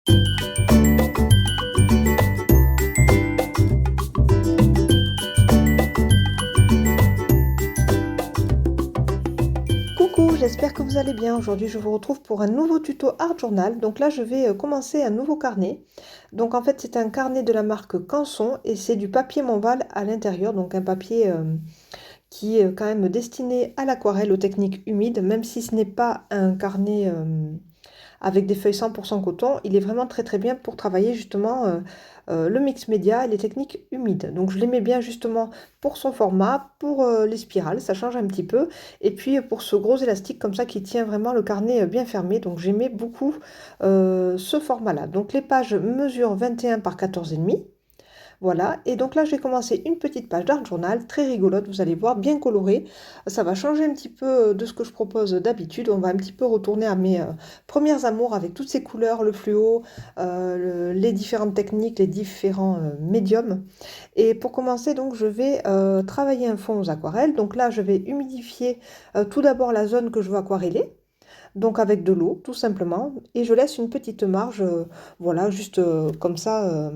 Coucou, j'espère que vous allez bien. Aujourd'hui, je vous retrouve pour un nouveau tuto Art Journal. Donc là, je vais commencer un nouveau carnet. Donc en fait, c'est un carnet de la marque Canson et c'est du papier Monval à l'intérieur. Donc un papier qui est quand même destiné à l'aquarelle, aux techniques humides, même si ce n'est pas un carnet avec des feuilles 100% coton. Il est vraiment très très bien pour travailler justement le mix média et les techniques humides. Donc je l'aimais bien justement pour son format, pour les spirales, ça change un petit peu. Et puis pour ce gros élastique comme ça qui tient vraiment le carnet bien fermé. Donc j'aimais beaucoup ce format-là. Donc les pages mesurent 21 par 14,5. Voilà, et donc là j'ai commencé une petite page d'art journal, très rigolote, vous allez voir, bien colorée. Ça va changer un petit peu de ce que je propose d'habitude. On va un petit peu retourner à mes premières amours avec toutes ces couleurs, le fluo, les différentes techniques, les différents médiums. Et pour commencer, donc je vais travailler un fond aux aquarelles. Donc là je vais humidifier tout d'abord la zone que je veux aquareller. Donc avec de l'eau, tout simplement, et je laisse une petite marge, voilà, juste comme ça,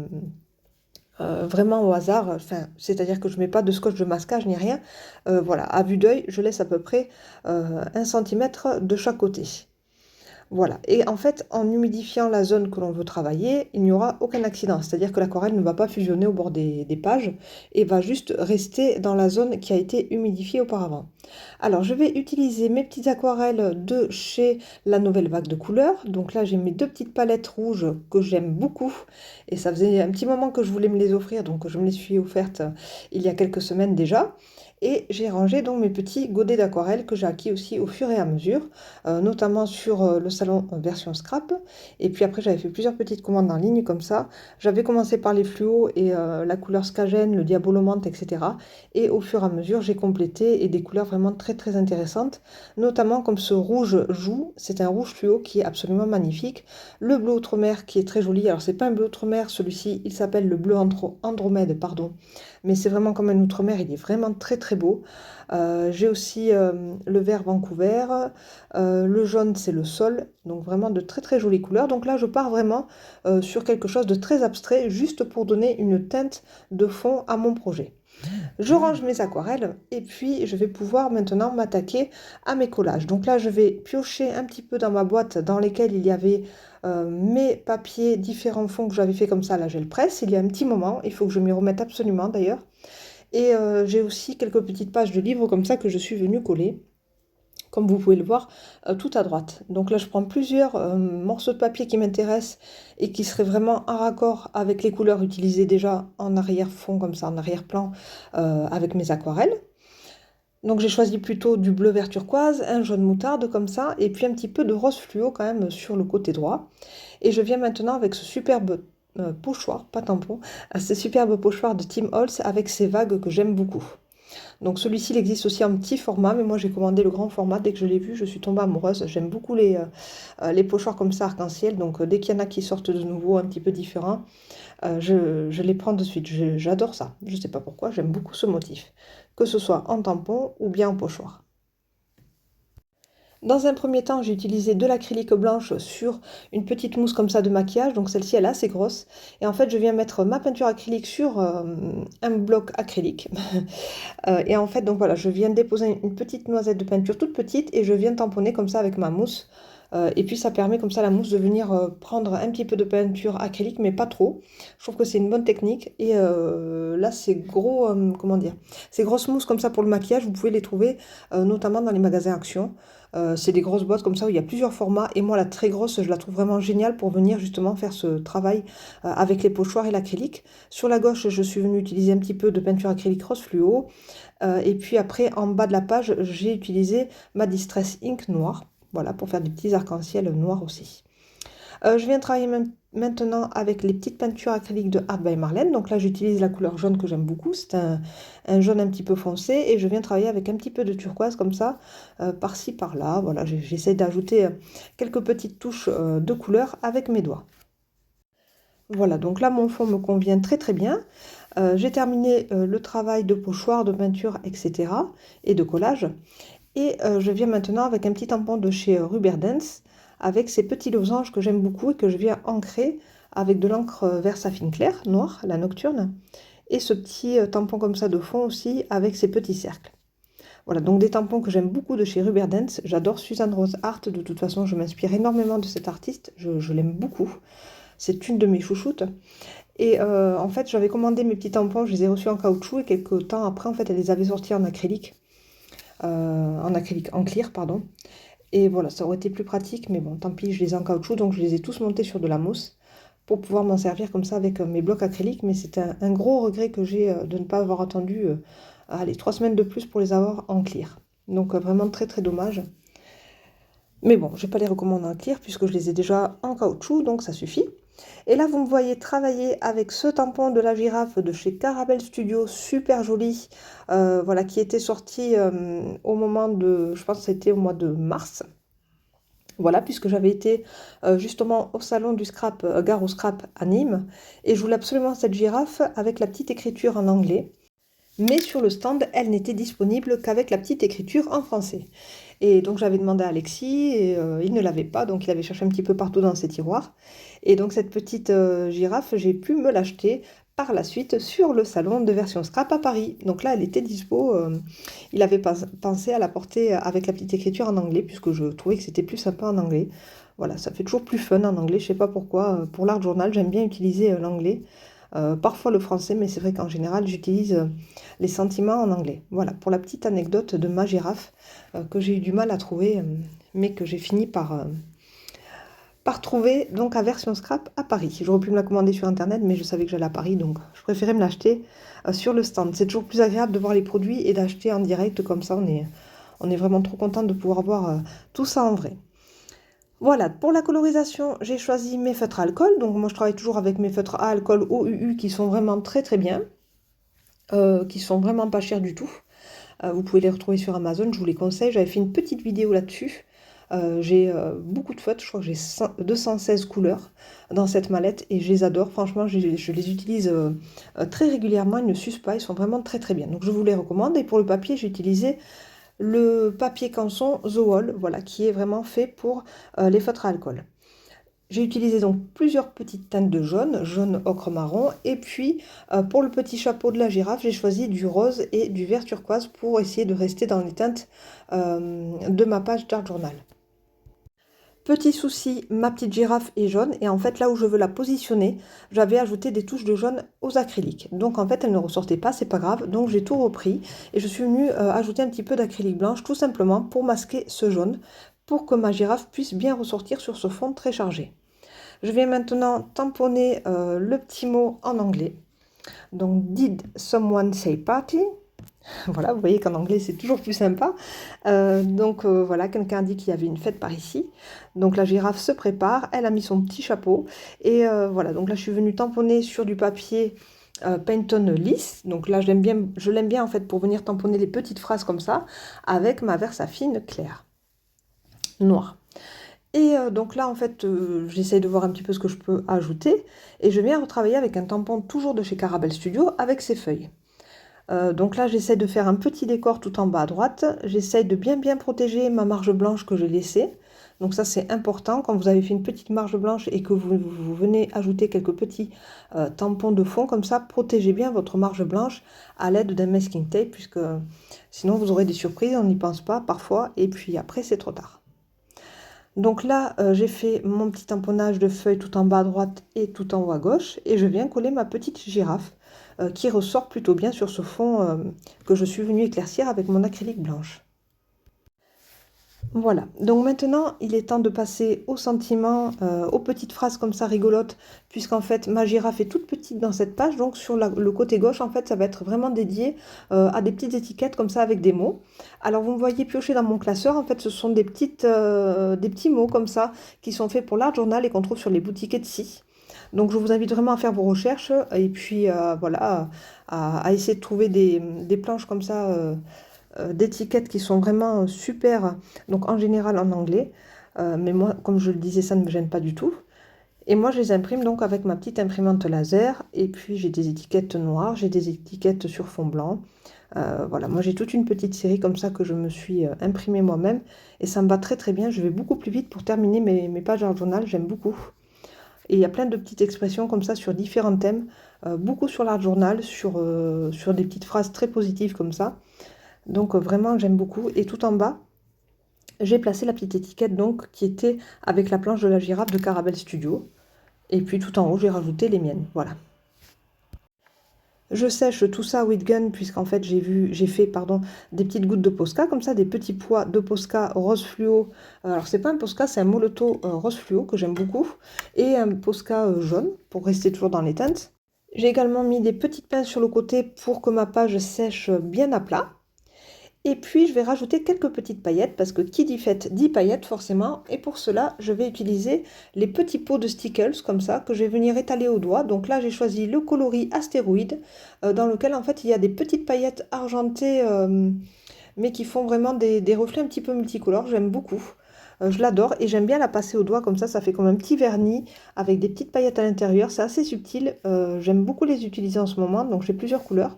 vraiment au hasard, enfin, c'est-à-dire que je ne mets pas de scotch de masquage ni rien. Voilà, à vue d'œil, je laisse à peu près 1 cm de chaque côté. Voilà, et en fait, en humidifiant la zone que l'on veut travailler, il n'y aura aucun accident, c'est-à-dire que l'aquarelle ne va pas fusionner au bord des pages et va juste rester dans la zone qui a été humidifiée auparavant. Alors, je vais utiliser mes petites aquarelles de chez La Nouvelle Vague de Couleurs. Donc là, j'ai mes deux petites palettes rouges que j'aime beaucoup et ça faisait un petit moment que je voulais me les offrir, donc je me les suis offertes il y a quelques semaines déjà. Et j'ai rangé donc mes petits godets d'aquarelle que j'ai acquis aussi au fur et à mesure, notamment sur le salon version scrap. Et puis après, j'avais fait plusieurs petites commandes en ligne comme ça. J'avais commencé par les fluos et la couleur Skagen, le diabolomante, etc. Et au fur et à mesure, j'ai complété et des couleurs vraiment très très intéressantes, notamment comme ce rouge joue. C'est un rouge fluo qui est absolument magnifique. Le bleu outre-mer qui est très joli. Alors, c'est pas un bleu outre-mer, celui-ci, il s'appelle le bleu Andromède, pardon. Mais c'est vraiment comme un outre-mer, il est vraiment très très beau. J'ai aussi le vert Vancouver, le jaune c'est le sol, donc vraiment de très très jolies couleurs. Donc là je pars vraiment sur quelque chose de très abstrait, juste pour donner une teinte de fond à mon projet. Je range mes aquarelles et puis je vais pouvoir maintenant m'attaquer à mes collages. Donc là je vais piocher un petit peu dans ma boîte dans lesquelles il y avait mes papiers différents fonds que j'avais fait comme ça à la gel presse il y a un petit moment. Il faut que je m'y remette absolument d'ailleurs. Et j'ai aussi quelques petites pages de livres comme ça que je suis venue coller, comme vous pouvez le voir, tout à droite. Donc là, je prends plusieurs morceaux de papier qui m'intéressent et qui seraient vraiment en raccord avec les couleurs utilisées déjà en arrière-fond, comme ça, en arrière-plan, avec mes aquarelles. Donc j'ai choisi plutôt du bleu vert turquoise, un jaune moutarde comme ça, et puis un petit peu de rose fluo quand même sur le côté droit. Et je viens maintenant avec ce superbe pochoir, pas tampon, ce superbe pochoir de Tim Holtz avec ses vagues que j'aime beaucoup. Donc celui-ci, il existe aussi en petit format, mais moi j'ai commandé le grand format. Dès que je l'ai vu, je suis tombée amoureuse. J'aime beaucoup les pochoirs comme ça, arc-en-ciel. Donc dès qu'il y en a qui sortent de nouveau, un petit peu différents, je les prends de suite. J'adore ça. Je ne sais pas pourquoi, j'aime beaucoup ce motif. Que ce soit en tampon ou bien en pochoir. Dans un premier temps, j'ai utilisé de l'acrylique blanche sur une petite mousse comme ça de maquillage. Donc celle-ci, elle est assez grosse. Et en fait, je viens mettre ma peinture acrylique sur un bloc acrylique. Et en fait, donc voilà, je viens déposer une petite noisette de peinture toute petite et je viens tamponner comme ça avec ma mousse. Et puis ça permet comme ça à la mousse de venir prendre un petit peu de peinture acrylique, mais pas trop. Je trouve que c'est une bonne technique. Et là, ces gros, comment dire, ces grosses mousses comme ça pour le maquillage, vous pouvez les trouver notamment dans les magasins Action. C'est des grosses boîtes comme ça où il y a plusieurs formats. Et moi, la très grosse, je la trouve vraiment géniale pour venir justement faire ce travail avec les pochoirs et l'acrylique. Sur la gauche, je suis venue utiliser un petit peu de peinture acrylique rose fluo. Et puis après, en bas de la page, j'ai utilisé ma Distress Ink noire. Voilà, pour faire des petits arcs-en-ciel noirs aussi. Je viens travailler maintenant avec les petites peintures acryliques de Art by Marlène. Donc là, j'utilise la couleur jaune que j'aime beaucoup. C'est un jaune un petit peu foncé. Et je viens travailler avec un petit peu de turquoise comme ça, par-ci, par-là. Voilà, j'essaie d'ajouter quelques petites touches de couleur avec mes doigts. Voilà, donc là, mon fond me convient très très bien. J'ai terminé le travail de pochoir, de peinture, etc. et de collage. Et je viens maintenant avec un petit tampon de chez Rubber Dance avec ces petits losanges que j'aime beaucoup et que je viens ancrer avec de l'encre Versafine clair, noire, la nocturne, et ce petit tampon comme ça de fond aussi avec ces petits cercles. Voilà, donc des tampons que j'aime beaucoup de chez Ruberdance. J'adore Suzanne Rose Art, de toute façon je m'inspire énormément de cette artiste, je l'aime beaucoup. C'est une de mes chouchoutes. Et en fait, j'avais commandé mes petits tampons, je les ai reçus en caoutchouc et quelques temps après, en fait, elle les avait sortis en clear, pardon. Et voilà, ça aurait été plus pratique, mais bon, tant pis, je les ai en caoutchouc, donc je les ai tous montés sur de la mousse pour pouvoir m'en servir comme ça avec mes blocs acryliques. Mais c'est un gros regret que j'ai de ne pas avoir attendu, allez, 3 semaines de plus pour les avoir en clear. Donc vraiment très très dommage. Mais bon, je ne vais pas les recommander en clear puisque je les ai déjà en caoutchouc, donc ça suffit. Et là, vous me voyez travailler avec ce tampon de la girafe de chez Caramel Studio, super joli, voilà, qui était sorti au moment de, je pense que c'était au mois de mars. Voilà, puisque j'avais été justement au salon du scrap, Gare au Scrap à Nîmes, et je voulais absolument cette girafe avec la petite écriture en anglais. Mais sur le stand, elle n'était disponible qu'avec la petite écriture en français. Et donc j'avais demandé à Alexis, et il ne l'avait pas, donc il avait cherché un petit peu partout dans ses tiroirs. Et donc cette petite girafe, j'ai pu me l'acheter par la suite sur le salon de Version Scrap à Paris. Donc là, elle était dispo. Il avait pensé à la porter avec la petite écriture en anglais, puisque je trouvais que c'était plus sympa en anglais. Voilà, ça fait toujours plus fun en anglais, je sais pas pourquoi. Pour l'art journal, j'aime bien utiliser l'anglais. Parfois le français, mais c'est vrai qu'en général, j'utilise les sentiments en anglais. Voilà, pour la petite anecdote de ma girafe que j'ai eu du mal à trouver, mais que j'ai fini par trouver donc à Version Scrap à Paris. J'aurais pu me la commander sur Internet, mais je savais que j'allais à Paris, donc je préférais me l'acheter sur le stand. C'est toujours plus agréable de voir les produits et d'acheter en direct, comme ça on est vraiment trop content de pouvoir voir tout ça en vrai. Voilà, pour la colorisation, j'ai choisi mes feutres à alcool. Donc moi, je travaille toujours avec mes feutres à alcool OUU qui sont vraiment très très bien, qui sont vraiment pas chers du tout. Vous pouvez les retrouver sur Amazon, je vous les conseille. J'avais fait une petite vidéo là-dessus. J'ai beaucoup de feutres, je crois que j'ai 216 couleurs dans cette mallette et je les adore. Franchement, je les utilise très régulièrement, ils ne s'usent pas, ils sont vraiment très très bien. Donc je vous les recommande. Et pour le papier, j'ai utilisé le papier canson The Wall, voilà, qui est vraiment fait pour les feutres à alcool. J'ai utilisé donc plusieurs petites teintes de jaune, ocre, marron. Et puis pour le petit chapeau de la girafe, j'ai choisi du rose et du vert turquoise pour essayer de rester dans les teintes de ma page d'art journal. Petit souci, ma petite girafe est jaune et en fait là où je veux la positionner, j'avais ajouté des touches de jaune aux acryliques. Donc en fait elle ne ressortait pas, c'est pas grave, donc j'ai tout repris et je suis venue ajouter un petit peu d'acrylique blanche tout simplement pour masquer ce jaune, pour que ma girafe puisse bien ressortir sur ce fond très chargé. Je vais maintenant tamponner le petit mot en anglais. Donc did someone say party? Voilà, vous voyez qu'en anglais, c'est toujours plus sympa. Voilà, quelqu'un a dit qu'il y avait une fête par ici. Donc la girafe se prépare, elle a mis son petit chapeau. Et voilà, donc là, je suis venue tamponner sur du papier Pantone lisse. Donc là, je l'aime bien en fait pour venir tamponner les petites phrases comme ça avec ma Versafine claire, noire. Et donc là, en fait, j'essaye de voir un petit peu ce que je peux ajouter. Et je viens retravailler avec un tampon toujours de chez Caramel Studio avec ses feuilles. Donc là, j'essaie de faire un petit décor tout en bas à droite. J'essaie de bien protéger ma marge blanche que j'ai laissée. Donc ça, c'est important. Quand vous avez fait une petite marge blanche et que vous venez ajouter quelques petits tampons de fond, comme ça, protégez bien votre marge blanche à l'aide d'un masking tape, puisque sinon vous aurez des surprises, on n'y pense pas parfois, et puis après, c'est trop tard. Donc là, j'ai fait mon petit tamponnage de feuilles tout en bas à droite et tout en haut à gauche. Et je viens coller ma petite girafe qui ressort plutôt bien sur ce fond que je suis venue éclaircir avec mon acrylique blanche. Voilà, donc maintenant il est temps de passer aux sentiments, aux petites phrases comme ça rigolotes, puisqu'en fait ma girafe est toute petite dans cette page, donc sur le côté gauche en fait ça va être vraiment dédié à des petites étiquettes comme ça avec des mots. Alors vous me voyez piocher dans mon classeur, en fait ce sont des petits mots comme ça qui sont faits pour l'art journal et qu'on trouve sur les boutiques Etsy. Donc je vous invite vraiment à faire vos recherches et puis voilà, à essayer de trouver des planches comme ça d'étiquettes qui sont vraiment super, donc en général en anglais. Mais moi, comme je le disais, ça ne me gêne pas du tout. Et moi, je les imprime donc avec ma petite imprimante laser. Et puis, j'ai des étiquettes noires, j'ai des étiquettes sur fond blanc. Voilà, moi, j'ai toute une petite série comme ça que je me suis imprimée moi-même. Et ça me va très très bien. Je vais beaucoup plus vite pour terminer mes pages art journal. J'aime beaucoup. Et il y a plein de petites expressions comme ça sur différents thèmes. Beaucoup sur l'art journal, sur des petites phrases très positives comme ça. Donc, vraiment, j'aime beaucoup. Et tout en bas, j'ai placé la petite étiquette donc qui était avec la planche de la girafe de Caravelle Studio. Et puis tout en haut, j'ai rajouté les miennes. Voilà. Je sèche tout ça with gun puisqu'en fait j'ai fait pardon, des petites gouttes de Posca, comme ça, des petits pois de Posca rose fluo. Alors c'est pas un Posca, c'est un Moloto rose fluo que j'aime beaucoup. Et un Posca jaune pour rester toujours dans les teintes. J'ai également mis des petites pinces sur le côté pour que ma page sèche bien à plat. Et puis, je vais rajouter quelques petites paillettes parce que qui dit fête dit paillettes forcément. Et pour cela, je vais utiliser les petits pots de stickles comme ça que je vais venir étaler au doigt. Donc là, j'ai choisi le coloris Astéroïde dans lequel en fait il y a des petites paillettes argentées mais qui font vraiment des reflets un petit peu multicolores. J'aime beaucoup. Je l'adore et j'aime bien la passer au doigt comme ça fait comme un petit vernis avec des petites paillettes à l'intérieur. C'est assez subtil. J'aime beaucoup les utiliser en ce moment, donc j'ai plusieurs couleurs.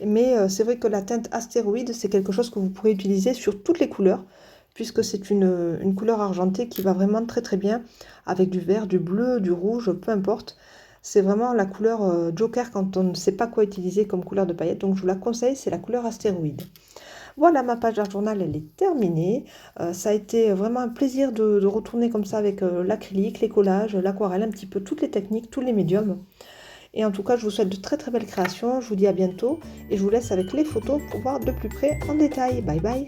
Mais c'est vrai que la teinte astéroïde, c'est quelque chose que vous pourrez utiliser sur toutes les couleurs, puisque c'est une couleur argentée qui va vraiment très très bien avec du vert, du bleu, du rouge, peu importe. C'est vraiment la couleur joker quand on ne sait pas quoi utiliser comme couleur de paillettes. Donc je vous la conseille, c'est la couleur astéroïde. Voilà, ma page d'art journal, elle est terminée. Ça a été vraiment un plaisir de retourner comme ça avec l'acrylique, les collages, l'aquarelle, un petit peu toutes les techniques, tous les médiums. Et en tout cas, je vous souhaite de très très belles créations. Je vous dis à bientôt et je vous laisse avec les photos pour voir de plus près en détail. Bye bye!